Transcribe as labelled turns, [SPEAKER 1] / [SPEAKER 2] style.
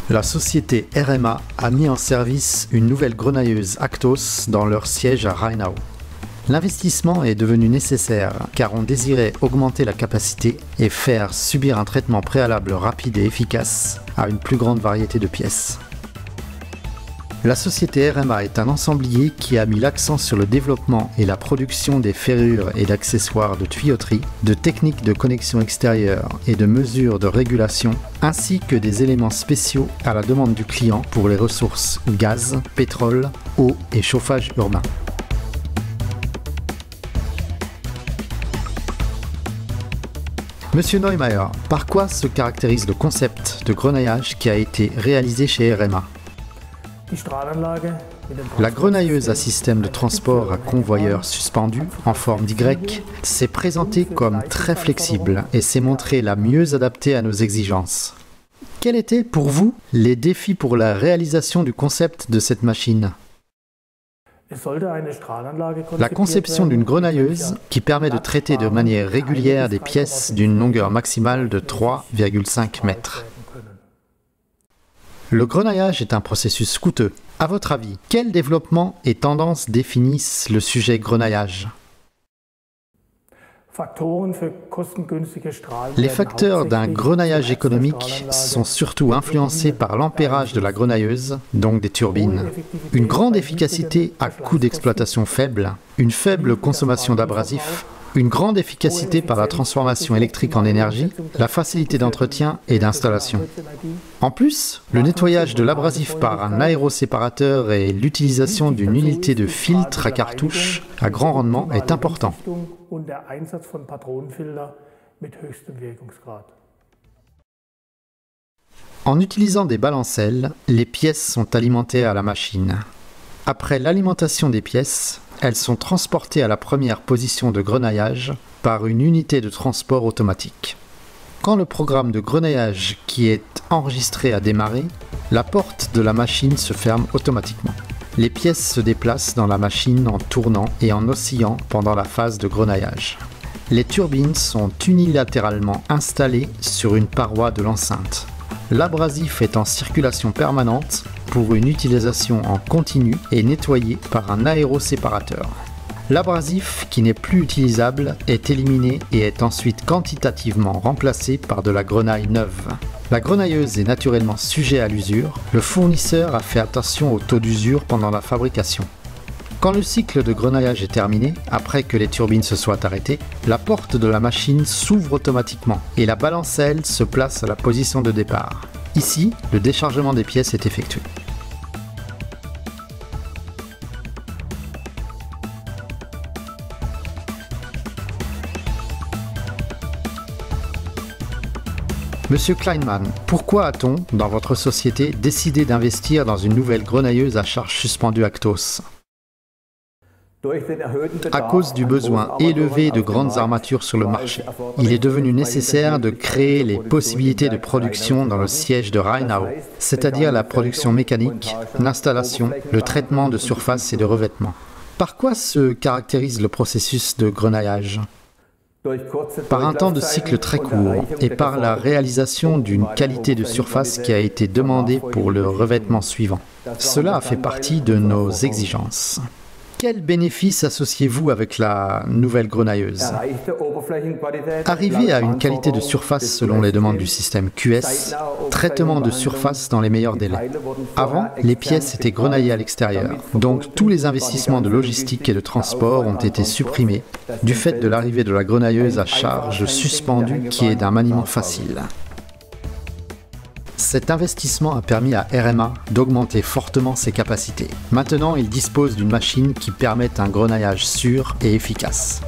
[SPEAKER 1] La société RMA a mis en service une nouvelle grenailleuse Actos dans leur siège à Rheinau. L'investissement est devenu nécessaire car on désirait augmenter la capacité et faire subir un traitement préalable rapide et efficace à une plus grande variété de pièces. La société RMA est un ensemblier qui a mis l'accent sur le développement et la production des ferrures et d'accessoires de tuyauterie, de techniques de connexion extérieure et de mesures de régulation, ainsi que des éléments spéciaux à la demande du client pour les ressources gaz, pétrole, eau et chauffage urbain. Monsieur Neumeier, par quoi se caractérise le concept de grenaillage qui a été réalisé chez RMA ? La grenailleuse à système de transport à convoyeur suspendu, en forme d'Y, s'est présentée comme très flexible et s'est montrée la mieux adaptée à nos exigences. Quels étaient pour vous les défis pour la réalisation du concept de cette machine ? La conception d'une grenailleuse qui permet de traiter de manière régulière des pièces d'une longueur maximale de 3,5 mètres. Le grenaillage est un processus coûteux. À votre avis, quels développements et tendances définissent le sujet grenaillage ? Les facteurs d'un grenaillage économique sont surtout influencés par l'ampérage de la grenailleuse, donc des turbines, une grande efficacité à coût d'exploitation faible, une faible consommation d'abrasifs, une grande efficacité par la transformation électrique en énergie, la facilité d'entretien et d'installation. En plus, le nettoyage de l'abrasif par un aéroséparateur et l'utilisation d'une unité de filtre à cartouche à grand rendement est important. En utilisant des balancelles, les pièces sont alimentées à la machine. Après l'alimentation des pièces, elles sont transportées à la première position de grenaillage par une unité de transport automatique. Quand le programme de grenaillage qui est enregistré a démarré, la porte de la machine se ferme automatiquement. Les pièces se déplacent dans la machine en tournant et en oscillant pendant la phase de grenaillage. Les turbines sont unilatéralement installées sur une paroi de l'enceinte. L'abrasif est en circulation permanente pour une utilisation en continu et nettoyé par un aéroséparateur. L'abrasif qui n'est plus utilisable est éliminé et est ensuite quantitativement remplacé par de la grenaille neuve. La grenailleuse est naturellement sujet à l'usure. Le fournisseur a fait attention au taux d'usure pendant la fabrication. Quand le cycle de grenaillage est terminé, après que les turbines se soient arrêtées, la porte de la machine s'ouvre automatiquement et la balancelle se place à la position de départ. Ici, le déchargement des pièces est effectué. Monsieur Kleinman, pourquoi a-t-on, dans votre société, décidé d'investir dans une nouvelle grenailleuse à charge suspendue Actos ? À cause du besoin élevé de grandes armatures sur le marché, il est devenu nécessaire de créer les possibilités de production dans le siège de Rheinau, c'est-à-dire la production mécanique, l'installation, le traitement de surface et de revêtement. Par quoi se caractérise le processus de grenaillage ? Par un temps de cycle très court et par la réalisation d'une qualité de surface qui a été demandée pour le revêtement suivant. Cela a fait partie de nos exigences. Quels bénéfices associez-vous avec la nouvelle grenailleuse ? Arriver à une qualité de surface selon les demandes du système QS, traitement de surface dans les meilleurs délais. Avant, les pièces étaient grenaillées à l'extérieur, donc tous les investissements de logistique et de transport ont été supprimés du fait de l'arrivée de la grenailleuse à charge suspendue qui est d'un maniement facile. Cet investissement a permis à RMA d'augmenter fortement ses capacités. Maintenant, il dispose d'une machine qui permet un grenaillage sûr et efficace.